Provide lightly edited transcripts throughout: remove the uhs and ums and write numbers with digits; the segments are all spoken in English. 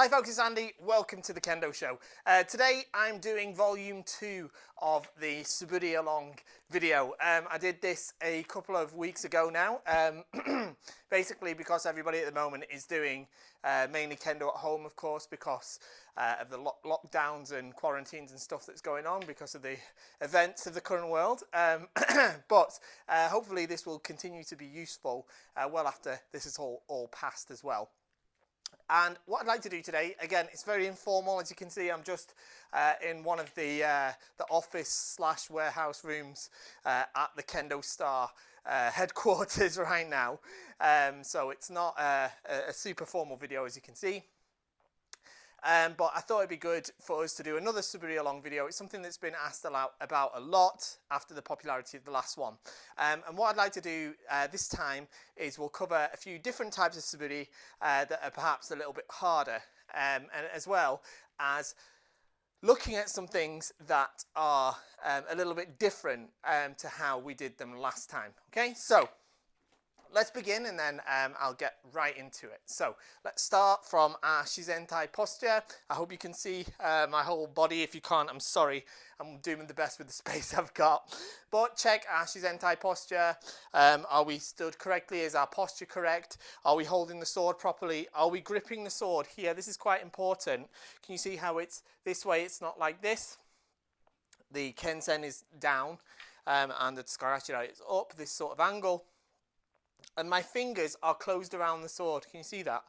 Hi folks, it's Andy. Welcome to the Kendo Show. Today I'm doing volume 2 of the Suburi along video. I did this a couple of weeks ago now, basically because everybody at the moment is doing mainly Kendo at home, of course, because of the lockdowns and quarantines and stuff that's going on because of the events of the current world. But hopefully this will continue to be useful well after this is all passed as well. And what I'd like to do today, again, it's very informal. As you can see, I'm just in one of the office / warehouse rooms at the KendoStar headquarters right now. So it's not a super formal video, as you can see. But I thought it'd be good for us to do another Suburi along video. It's something that's been asked about a lot after the popularity of the last one. And what I'd like to do this time is we'll cover a few different types of Suburi that are perhaps a little bit harder, and as well as looking at some things that are a little bit different to how we did them last time. Okay, so let's begin, and then I'll get right into it. So let's start from our Shizentai posture. I hope you can see my whole body. If you can't, I'm sorry. I'm doing the best with the space I've got. But check our Shizentai posture. Are we stood correctly? Is our posture correct? Are we holding the sword properly? Are we gripping the sword here? This is quite important. Can you see how it's this way? It's not like this. The Kensen is down and the Tsukarashira is up, this sort of angle. And my fingers are closed around the sword. Can you see that?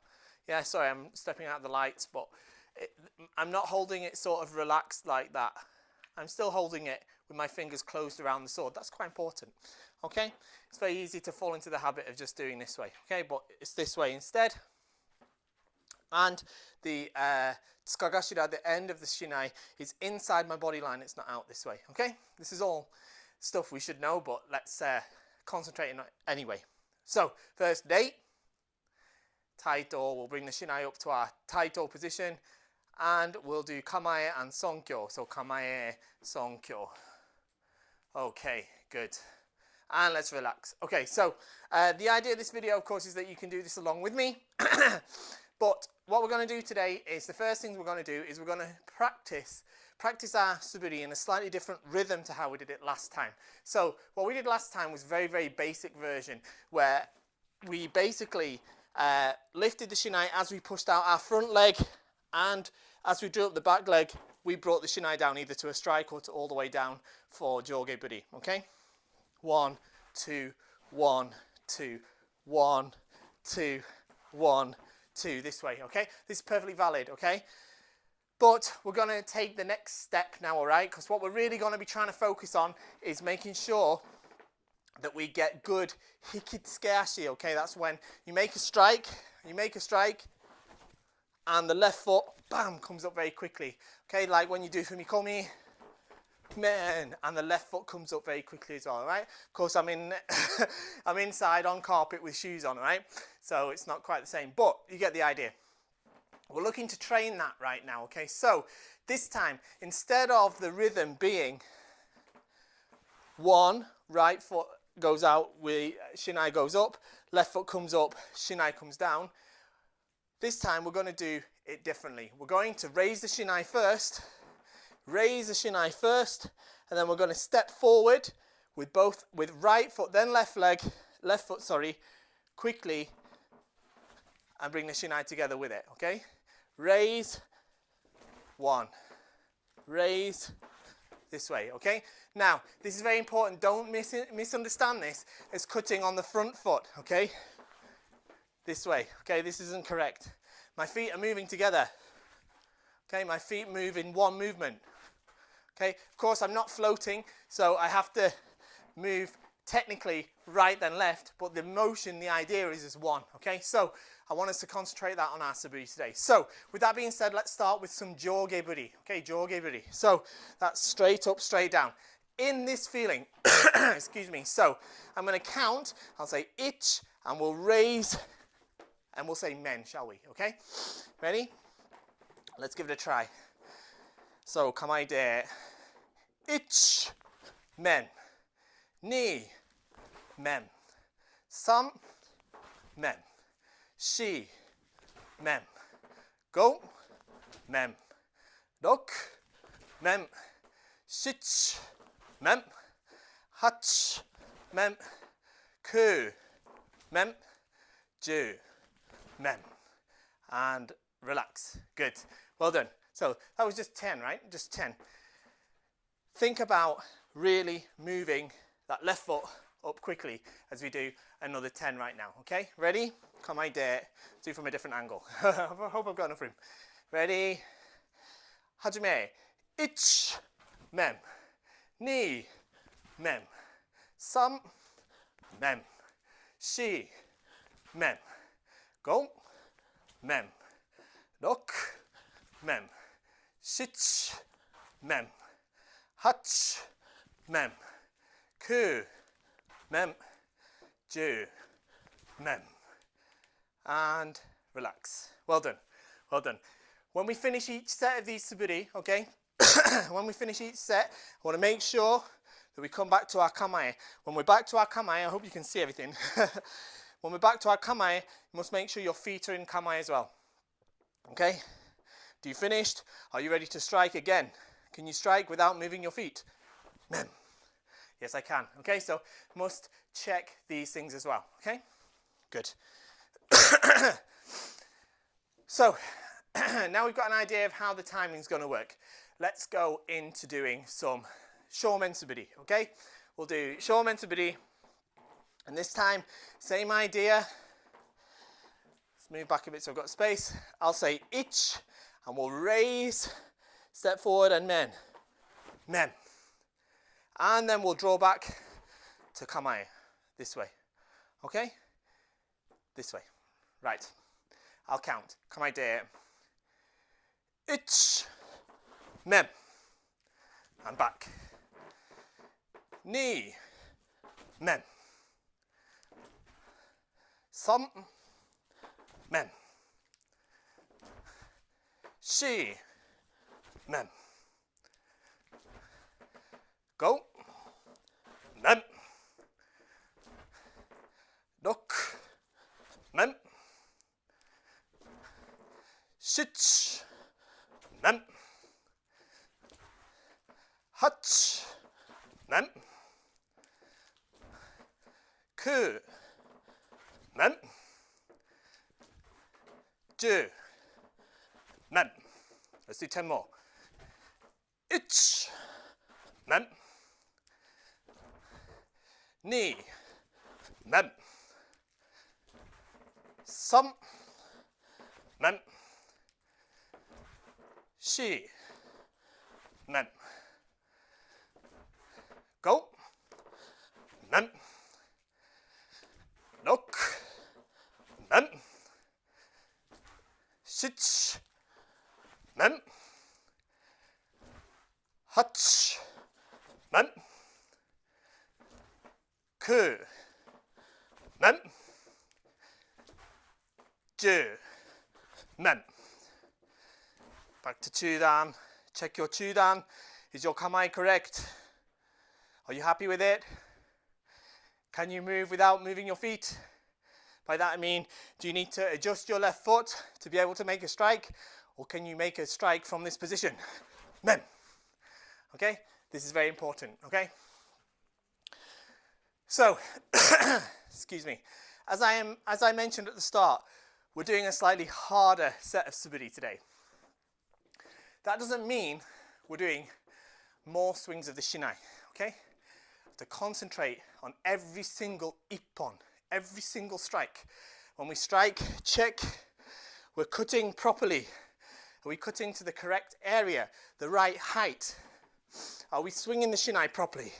Yeah, sorry, I'm stepping out of the lights, but I'm not holding it sort of relaxed like that. I'm still holding it with my fingers closed around the sword. That's quite important, okay? It's very easy to fall into the habit of just doing this way, okay? But it's this way instead. And the Tsukagashira, the end of the shinai, is inside my body line. It's not out this way, okay? This is all stuff we should know, but let's concentrate on it anyway. So, first date, Taito, we'll bring the shinai up to our Taito position, and we'll do Kamae and Sonkyo. So, Kamae, Sonkyo. Okay, good. And let's relax. Okay, so the idea of this video, of course, is that you can do this along with me. But what we're going to do today is, the first thing we're going to do is we're going to practice our Suburi in a slightly different rhythm to how we did it last time. So what we did last time was very, very basic version, where we basically lifted the shinai as we pushed out our front leg, and as we drew up the back leg, we brought the shinai down either to a strike or to all the way down for Joge Buri, okay? 1, 2, 1, 2, 1, 2, 1, 2, this way, okay? This is perfectly valid, okay? But we're going to take the next step now, all right? Because what we're really going to be trying to focus on is making sure that we get good hikitsuke-ashi, okay? That's when you make a strike, and the left foot, bam, comes up very quickly. Okay, like when you do fumikomi, men, and the left foot comes up very quickly as well, all right? Of course, I'm inside on carpet with shoes on, all right? So it's not quite the same, but you get the idea. We're looking to train that right now, okay? So this time, instead of the rhythm being 1, right foot goes out, shinai goes up, left foot comes up, shinai comes down. This time we're going to do it differently. We're going to raise the shinai first, and then we're going to step forward with right foot, then left foot, quickly, and bring the shinai together with it, okay? Raise, 1, raise, this way, okay? Now, this is very important. Don't misunderstand this as cutting on the front foot, okay? This way, okay? This isn't correct. My feet are moving together, okay? My feet move in one movement, okay? Of course, I'm not floating, so I have to move technically right then left, but the motion, the idea is as one, okay? So I want us to concentrate that on our Suburi today. So with that being said, let's start with some Joge Buri, okay? Joge Buri. So that's straight up, straight down. In this feeling, excuse me, so I'm going to count. I'll say ich, and we'll raise, and we'll say men, shall we, okay? Ready? Let's give it a try. So, kamae de, ich, men, ni, men, sam, men, 4 men. Go. mem, rok, mem, shich, mem, hach, mem, ku, mem, ju, mem. And relax. Good. Well done. So that was just 10, right? Just 10. Think about really moving that left foot up quickly as we do another 10 right now. Okay? Ready? Kamae de. Do from a different angle. I hope I've got enough room. Ready? Hajime. Ich, mem. Ni, mem. Sam, mem. Shi, mem. Go, mem. Rok, mem. Shich, mem. Hach, mem. Ku, mem. Ju, mem. And relax. Well done. Well done. When we finish each set of these suburi, okay, when we finish each set, I want to make sure that we come back to our kamae. When we're back to our kamae, I hope you can see everything. When we're back to our kamae, you must make sure your feet are in kamae as well. Okay? Do you finished? Are you ready to strike again? Can you strike without moving your feet? Mem. Yes, I can. Okay, so must check these things as well. Okay? Good. So, now we've got an idea of how the timing is going to work. Let's go into doing some shomen suburi, okay? We'll do shomen suburi, and this time, same idea. Let's move back a bit so I've got space. I'll say ich, and we'll raise, step forward, and men. Men. And then we'll draw back to kamae, this way, okay? This way, right. I'll count. Kamae de. Ich, mem, and back. Ni, mem. Sam, mem. Shi, mem. Go, mem. Rok, mem. Shich, mem. Hach, mem. Ku, mem. Ju, mem. Let's do 10 more. Ich, mem. Ni, mem. Sam, mem. Shi, mem. Go, mem. Rok, mem. Shich, mem. Hach, mem. Ku, mem. Ju, mem. Back to chudan. Check your chudan. Is your kamae correct? Are you happy with it? Can you move without moving your feet? By that I mean, do you need to adjust your left foot to be able to make a strike? Or can you make a strike from this position? Mem. Okay? This is very important, okay? So, excuse me. As I mentioned at the start, we're doing a slightly harder set of suburi today. That doesn't mean we're doing more swings of the shinai, okay? To concentrate on every single ippon, every single strike. When we strike, check, we're cutting properly. Are we cutting to the correct area, the right height? Are we swinging the shinai properly?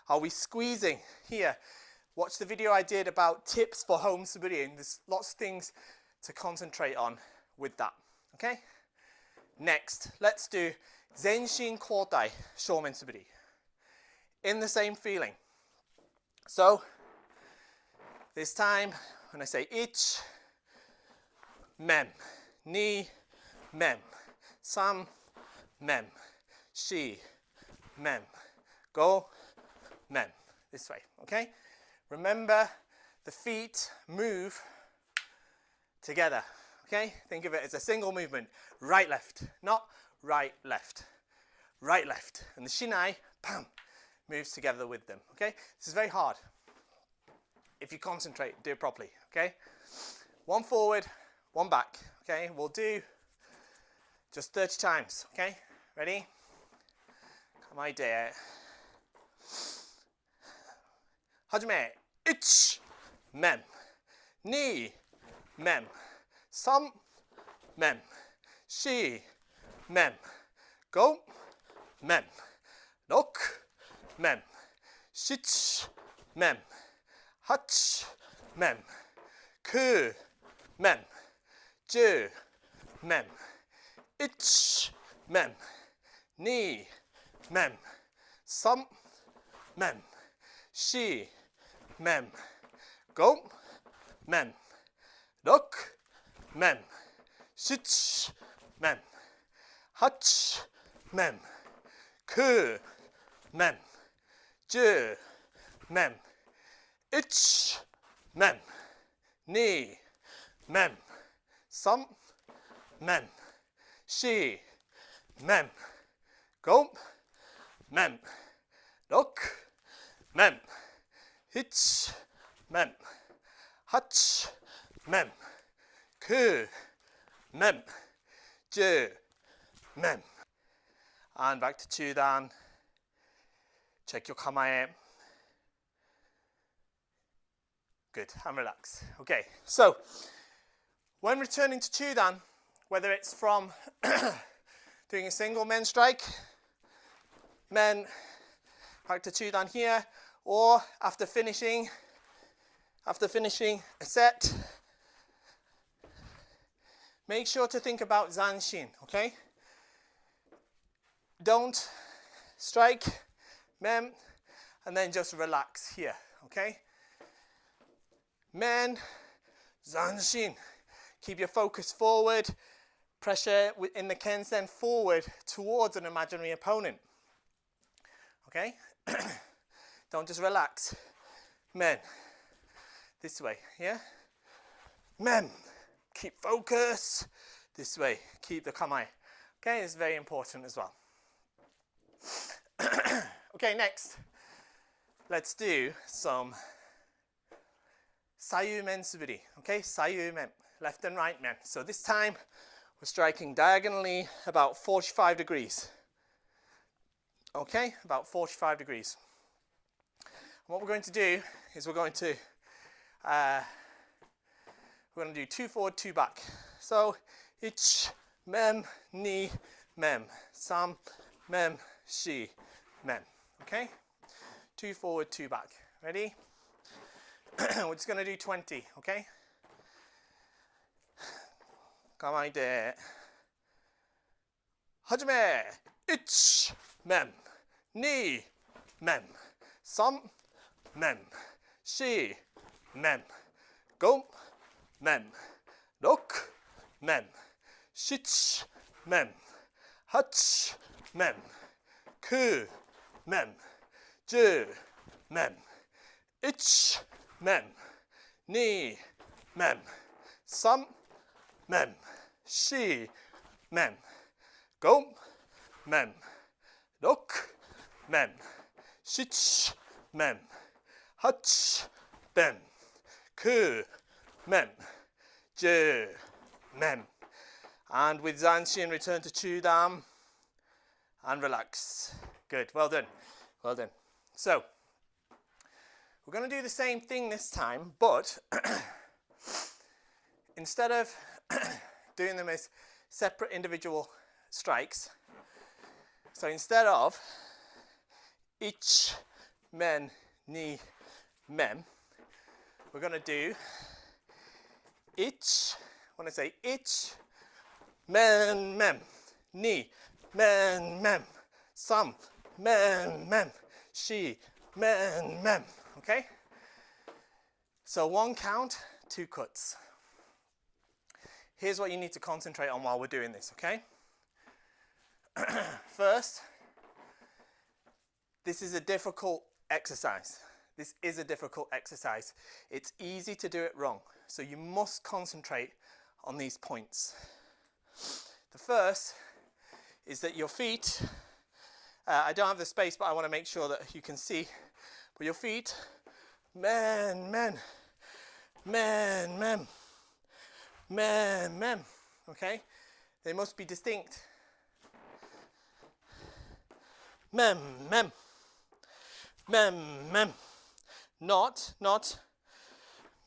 Are we squeezing? Here, watch the video I did about tips for home suburi, and there's lots of things to concentrate on with that, okay? Next, let's do Zenshin Kotai Shomen Suburi. In the same feeling. So, this time, when I say ich, mem. Ni, mem. Sam, mem. Shi, mem. Go, mem. This way, okay? Remember, the feet move together, Okay, think of it as a single movement. Right, left, not right, left. Right, left. And the shinai, bam, moves together with them. Okay, this is very hard. If you concentrate, do it properly. Okay, one forward, one back. Okay, we'll do just 30 times. Okay, ready? Kamae de. Hajime. 1 men. 2 men. 3 men. 4 men. 5 men. 6 men. 7 men. 8 men. 9 men. 10 men. 1 men. 2 men. 3 men. 4 men. 5 men. 6 men. 7 men. 8 men. 9 men. 10 men. 1 men. 2 men. 3 men. 4 men. 5 men. 6 men. 7 men. 8 men. 9 men. 10 men. And back to Chudan. Check your kamae. Good, and relax. Okay, so when returning to Chudan, whether it's from doing a single men strike, men back to Chudan here, or after finishing a set, make sure to think about zanshin, okay? Don't strike, men, and then just relax here, okay? Men, zanshin. Keep your focus forward, pressure in the kensen forward towards an imaginary opponent, okay? Don't just relax. Men, this way, yeah? Men, keep focus, this way, keep the kamae. Okay, it's very important as well. Okay, next, let's do some sayu men suburi, okay? Sayu men, left and right men. So this time, we're striking diagonally about 45 degrees. Okay, about 45 degrees. And what we're going to do is we're going to do 2 forward, 2 back. So, 1 men, 2 men, 3 men, 4 men. Okay? 2 forward, 2 back. Ready? We're just going to do 20, okay? Kamae de. Hajime. 1 men, 2 men, 3 men, 4 men, 5 men, 6 men, 7 men, 8 men, 9 men, 10 men, 1 men, 2 men, 3 men, 4 men, 5 men, 6 men, 7 men, 8 men, 9 men, 10 men. And with zanshin, return to Chudan and relax. Good, well done, well done. So, we're going to do the same thing this time, but instead of doing them as separate individual strikes, so instead of 1 men, 2 men, we're going to do when I say 1 men, 2 men, 3 men, 4 men, okay? So 1 count, 2 cuts. Here's what you need to concentrate on while we're doing this, okay? First, this is a difficult exercise. This is a difficult exercise. It's easy to do it wrong. So you must concentrate on these points. The first is that your feet, I don't have the space, but I want to make sure that you can see, but your feet, men, men, men, men, men, men, okay? They must be distinct. Mem, mem, mem, mem, not,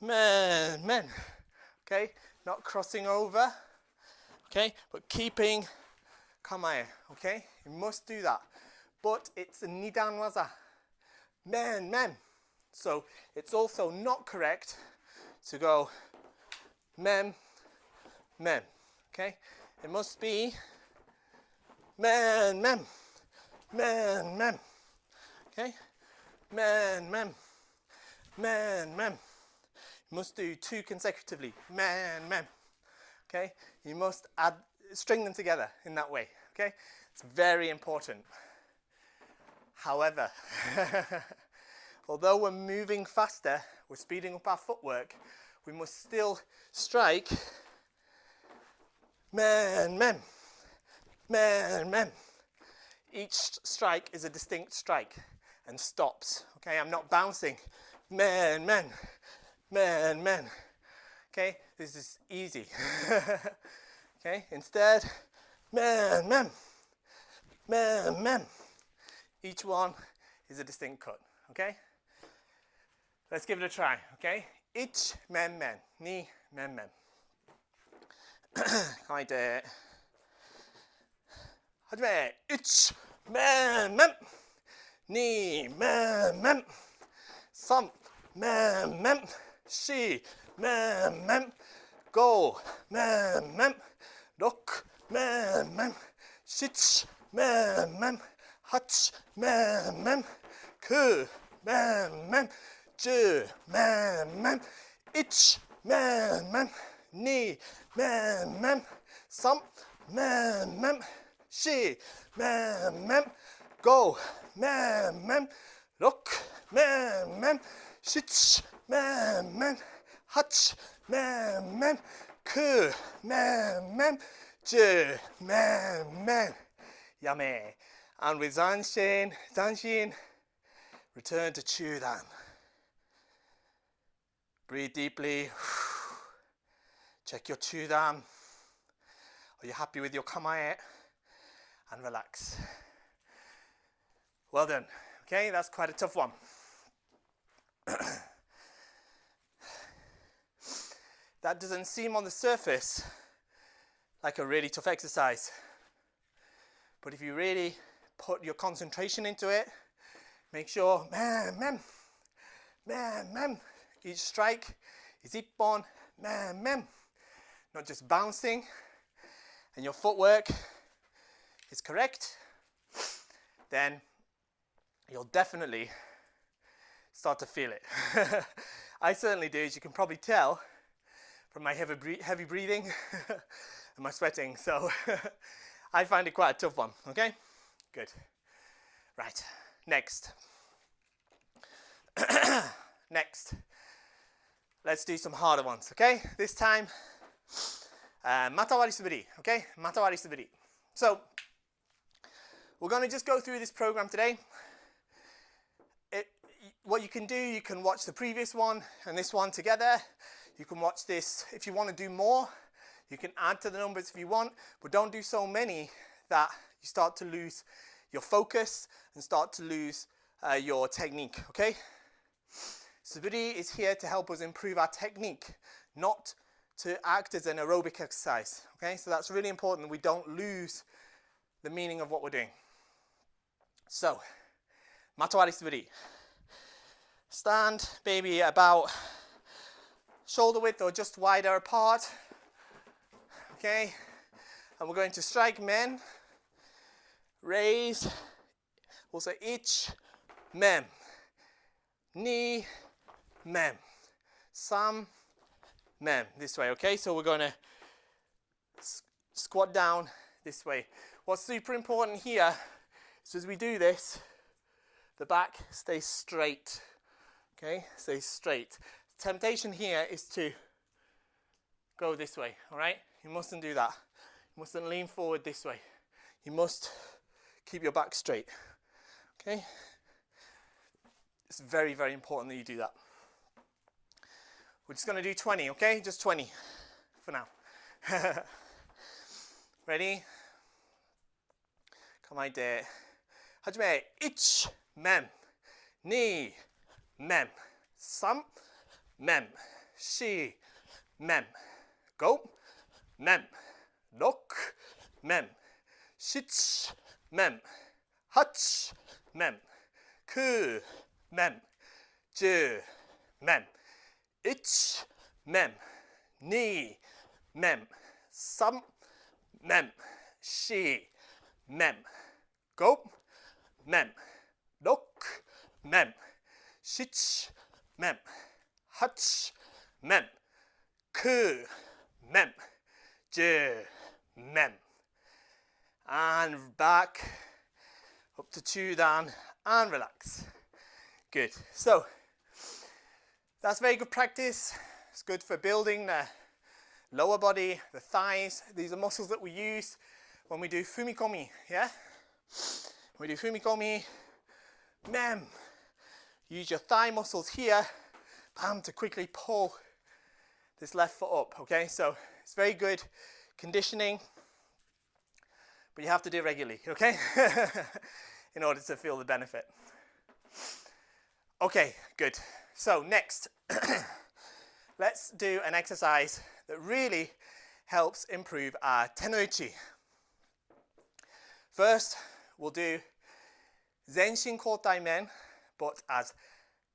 men, men, okay? Not crossing over, okay? But keeping kamae, okay? You must do that. But it's a nidan waza, men, men. So it's also not correct to go mem, mem, okay? It must be men, mem, men, mem, okay? Men, mem, men, mem. You must do 2 consecutively, men, mem, okay? You must string them together in that way, okay? It's very important. However, although we're moving faster, we're speeding up our footwork, we must still strike men, men, men, men. Each strike is a distinct strike and stops, okay? I'm not bouncing, men, men, men, men, okay? This is easy, okay? Instead, men, men, men, men. Each one is a distinct cut, okay? Let's give it a try, okay? Ich, men, men, ni, men, men. 書いて。はじめ。1、men, men. 2、men, men. 3、men, men. 4、men, men. 5、men, men. 6、men, men. 7、men, men. 8、men, men. 9、men, men. 10、men, men. 1、men, men. 2、men, men. 3、men, men. 4、men, men. 5、men, men. 6、men, men. 7、men, men. 8、men, men. 9、men, men. 10、men, men. Yummy. And with zanshin, return to chudan. Breathe deeply. Check your chudan. Are you happy with your kamae? And relax. Well done. Okay, that's quite a tough one. That doesn't seem on the surface like a really tough exercise. But if you really put your concentration into it, make sure, man, each strike is ippon, man, not just bouncing, and your footwork is correct, then you'll definitely start to feel it. I certainly do, as you can probably tell from my heavy breathing and my sweating, so I find it quite a tough one, okay? Good. Right, next. Next. Let's do some harder ones, okay? This time, matawari suburi, okay? Matawari suburi. So, we're going to just go through this program today. What you can do, you can watch the previous one and this one together. You can watch this if you want to do more. You can add to the numbers if you want, but don't do so many that you start to lose your focus and start to lose your technique, okay? Suburi is here to help us improve our technique, not to act as an aerobic exercise, okay? So that's really important that we don't lose the meaning of what we're doing. So, matawari suburi. Stand maybe about shoulder width or just wider apart, okay? And we're going to strike men, raise, also ich, mem, ni, mem, sam, mem, this way, okay? So we're going to squat down this way. What's super important here is as we do this, the back stays straight, okay? Stays straight. Temptation here is to go this way, all right? You mustn't do that. You mustn't lean forward this way. You must keep your back straight, okay? It's very, very important that you do that. We're just going to do 20, okay? Just 20 for now. Ready? Kamaite. Hajime. 1, mem. 2, mem. 3, mem. 4, mem. 5, mem. 6, mem. 7, mem. 8, mem. 9, mem. 10, mem. 1, mem. 2, mem. 3, mem. 4, mem. 5, mem. 6, mem. 7, mem. 8, mem. 9, mem. 10, mem. And back, up to 2 down, and relax. Good. So, that's very good practice. It's good for building the lower body, the thighs. These are muscles that we use when we do fumikomi, yeah? When we do fumikomi, mem. Use your thigh muscles here, bam, to quickly pull this left foot up, okay? So it's very good conditioning, but you have to do it regularly, okay? In order to feel the benefit. Okay, good. So next, let's do an exercise that really helps improve our tenoichi. First, we'll do zenshin kotai men, but as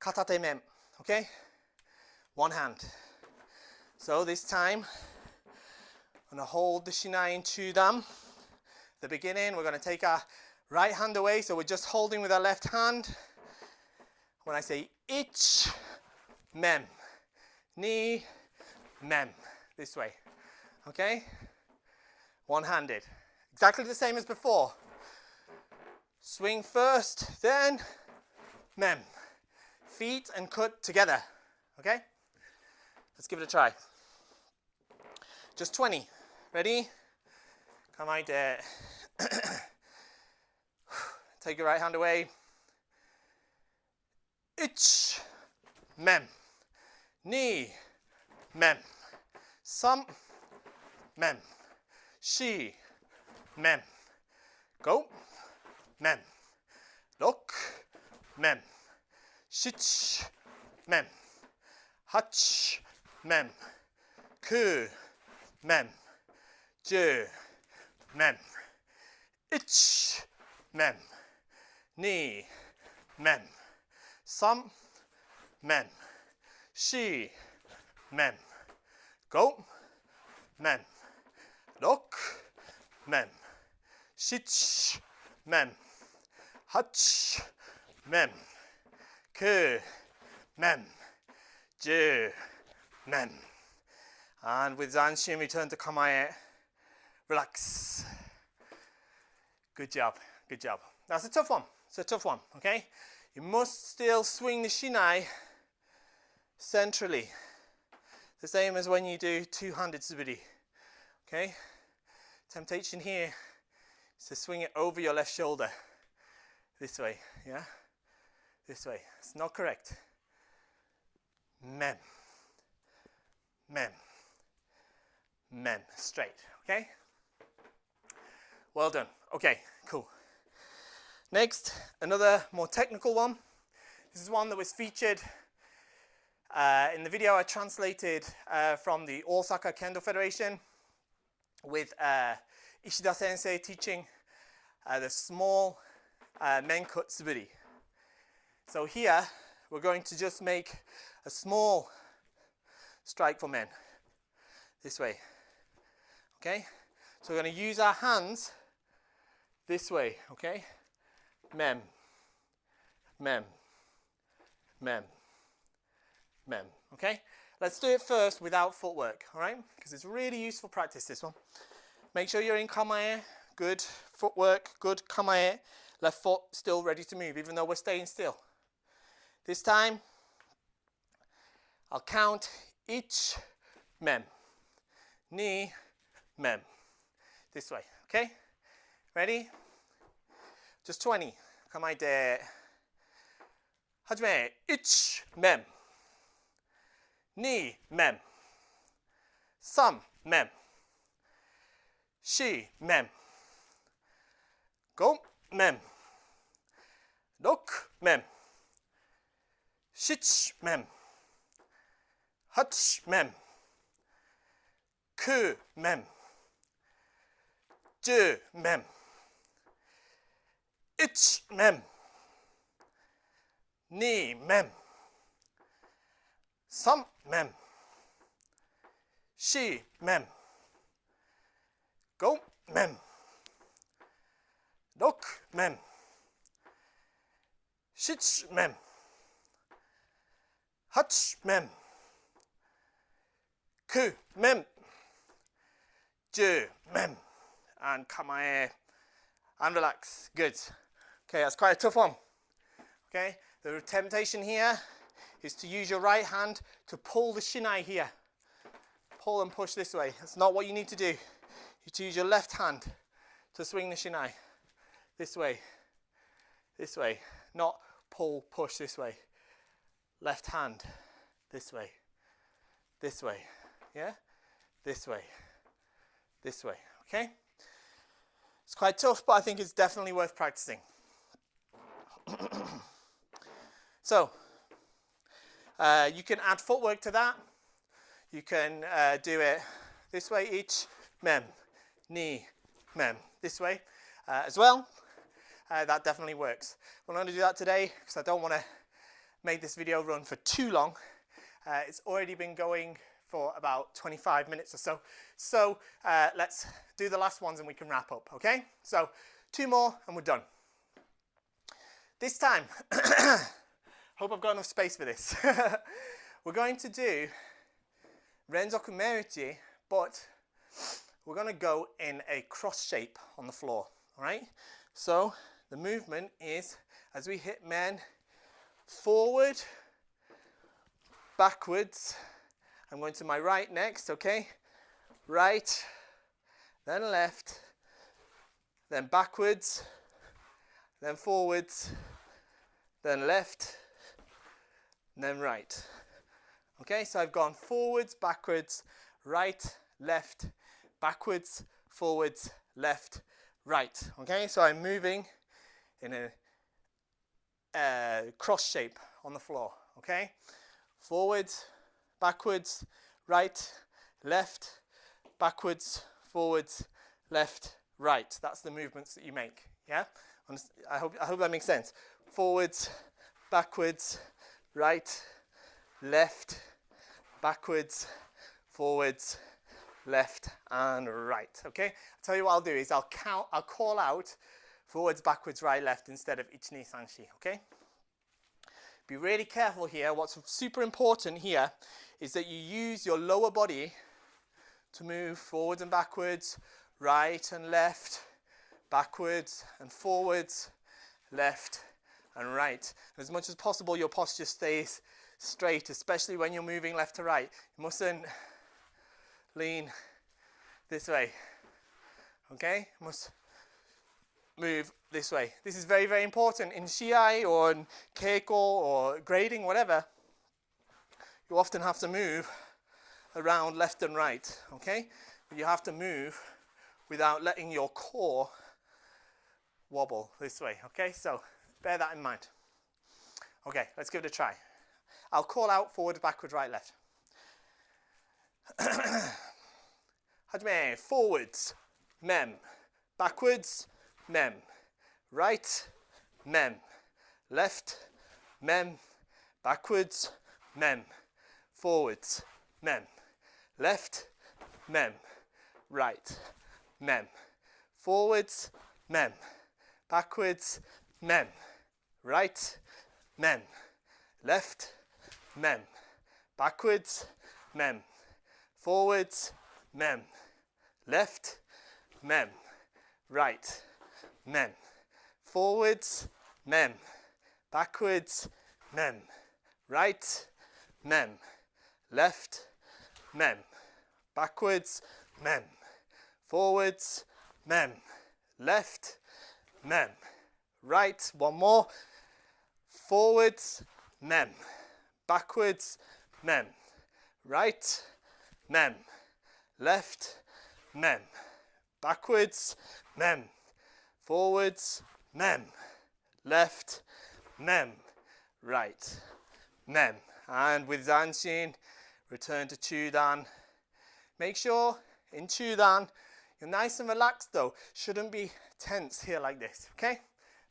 katate men, okay? One hand. So this time, I'm going to hold the shinai in chudam. At the beginning, we're going to take our right hand away, so we're just holding with our left hand. When I say ich, mem, ni, mem, this way, okay? One-handed, exactly the same as before. Swing first, then mem. Feet and cut together, okay? Let's give it a try. Just 20, ready? Come out there. Take your right hand away. Ich, mem. Ni, mem. Sam, mem. Shi, mem. Go, mem. Look, mem. Shich, mem. Hach, mem. Ku, mem. Ju, mem. Ich, mem. Ni, mem. Sam, mem. Shi, mem. Go, mem. Look, mem. Shich, mem. Hach, mem. Ku, mem. Ju, mem. And with Zanshin, return to Kamae. Relax. Good job, good job. That's a tough one. It's a tough one, okay? You must still swing the shinai centrally. The same as when you do two-handed suburi, okay? Temptation here is to swing it over your left shoulder. This way, yeah? This way. It's not correct. Mem. Mem. Mem. Straight, okay? Well done. Okay, cool. Next, another more technical one. This is one that was featured in the video I translated from the Osaka Kendo Federation with Ishida Sensei teaching the small men cut suburi. So here, we're going to just make a small strike for men. This way. Okay? So we're going to use our hands this way, okay? Mem, mem, mem, mem, okay? Let's do it first without footwork, all right? Because it's really useful practice, this one. Make sure you're in kamae, good footwork, good kamae, left foot still ready to move, even though we're staying still. This time, I'll count each mem. knee, mem. This way, okay? Ready? Just 20. 構えて。始め。1、mem。2、mem。3、mem。4、mem。5、mem。6、mem。7、mem。8、mem。9、mem。10、mem。1、mem。2、mem。3、mem。4、mem。5、mem。6、mem。7、mem。8、mem。9、mem。10、mem. And come on, and relax. Good. Okay, that's quite a tough one. Okay, the temptation here is to use your right hand to pull the shinai here. Pull and push this way. That's not what you need to do. You need to use your left hand to swing the shinai. This way. This way. Not pull, push this way. Left hand. This way. This way. Yeah? This way. This way. Okay? It's quite tough, but I think it's definitely worth practicing. So, you can add footwork to that. You can do it this way each, mem, knee, mem, this way as well. That definitely works. We're not going to do that today because I don't want to make this video run for too long. It's already been going for about 25 minutes or so. So let's do the last ones and we can wrap up, okay? So 2 more and we're done. This time, hope I've got enough space for this. We're going to do Renzoku Meruchi, but we're going to go in a cross shape on the floor, all right? So the movement is, as we hit men, forward, backwards. I'm going to my right next, okay? Right, then left, then backwards, then forwards, then left, then right. Okay, so I've gone forwards, backwards, right, left, backwards, forwards, left, right. Okay, so I'm moving in a cross shape on the floor. Okay, forwards, backwards, right, left, backwards, forwards, left, right. That's the movements that you make. Yeah, I hope that makes sense. Forwards, backwards, right, left, backwards, forwards, left, and right. Okay. I'll tell you what I'll do is I'll call out forwards, backwards, right, left instead of ichi, ni, san, shi. Okay. Be really careful here. What's super important here is that you use your lower body to move forwards and backwards, right and left, backwards and forwards, left and right. As much as possible, your posture stays straight, especially when you're moving left to right. You mustn't lean this way. Okay? You must move this way. This is very, very important in shiai or in keiko or grading, whatever. You often have to move around left and right, okay? But you have to move without letting your core wobble this way, okay? So bear that in mind. Okay, let's give it a try. I'll call out forward, backward, right, left. Hajime, forwards, mem, backwards, mem, right, mem, left, mem, backwards, mem, forwards, mem, left, mem, right, mem, forwards, mem, backwards, mem, right, mem, left, mem, backwards, mem, forwards, mem, left, mem, right, mem, forwards, mem, backwards, mem, right, mem, left, mem, backwards, mem, forwards, mem, left, mem, right, one more, forwards, mem, backwards, mem, right, mem, left, mem, backwards, mem, forwards, mem, left, mem, right, mem. And with Zanshin, return to Chudan. Make sure in Chudan, you're nice and relaxed though. Shouldn't be tense here like this, okay?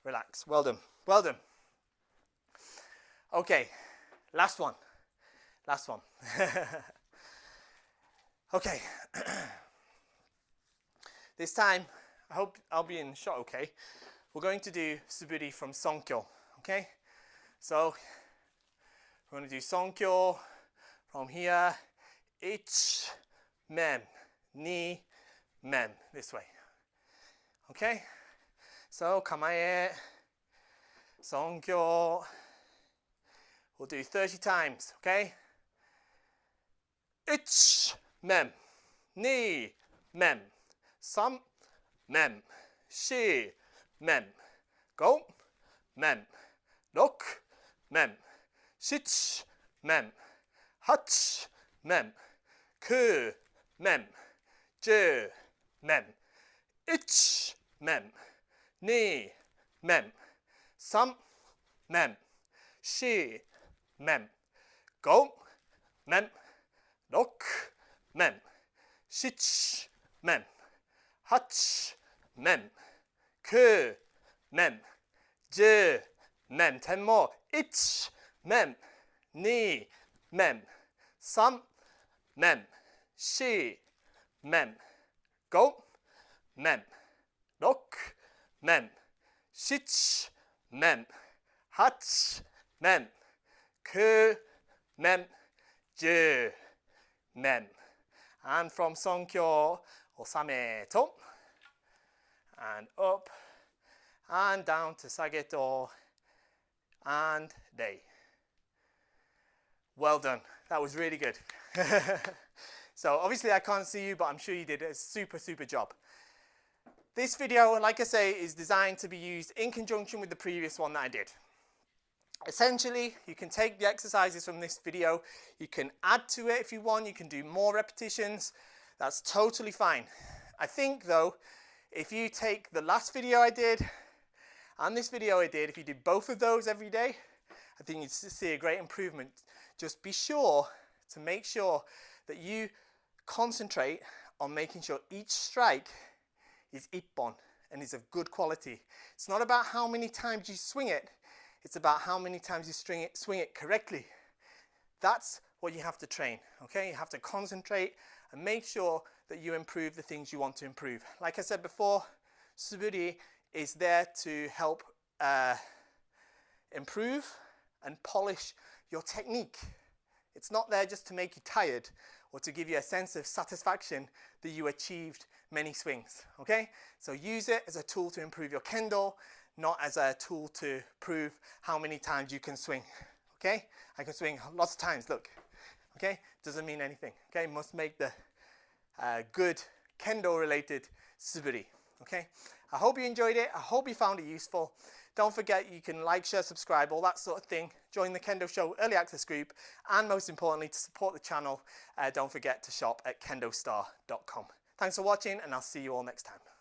Relax, well done, well done. Okay, last one. Okay. This time, I hope I'll be in shot okay. We're going to do Suburi from Sonkyo, okay? So, we're going to do Sonkyo from here. Ich, mem, ni, mem, this way. Okay? So, kamae, Sonkyo. We'll do 30 times, okay? Ich, mem, ni, mem, sam, mem, shi, mem, go, mem, rok, mem, shich, mem, hach, mem, ku, mem, ju, mem, ich, mem, ni, mem, sam, mem, shi, mem, go, mem, rok, mem, shich, mem, hach, mem, ku, mem, ju, mem. 10 more. Ich, mem, ni, mem, sam, mem, shi, mem, go, mem, rok, mem, shich, mem, hach, mem, ku, mem, ju, mem. And from Sonkyo, osame to, and up, and down to sageto, and rei. Well done. That was really good. So obviously I can't see you, but I'm sure you did a super job. This video, like I say, is designed to be used in conjunction with the previous one that I did. Essentially, you can take the exercises from this video, you can add to it if you want, you can do more repetitions. That's totally fine. I think though, if you take the last video I did and this video I did, if you did both of those every day, I think you'd see a great improvement. Just be sure to make sure that you concentrate on making sure each strike is ippon and is of good quality. It's not about how many times you swing it, it's about how many times you swing it correctly. That's what you have to train, okay? You have to concentrate and make sure that you improve the things you want to improve. Like I said before, Suburi is there to help improve and polish your technique. It's not there just to make you tired or to give you a sense of satisfaction that you achieved many swings, okay? So use it as a tool to improve your Kendo, not as a tool to prove how many times you can swing, okay? I can swing lots of times, look, okay? Doesn't mean anything, okay? Must make the good Kendo-related Suburi, okay? I hope you enjoyed it. I hope you found it useful. Don't forget you can like, share, subscribe, all that sort of thing. Join the Kendo Show Early Access group. And most importantly, to support the channel, don't forget to shop at KendoStar.com. Thanks for watching, and I'll see you all next time.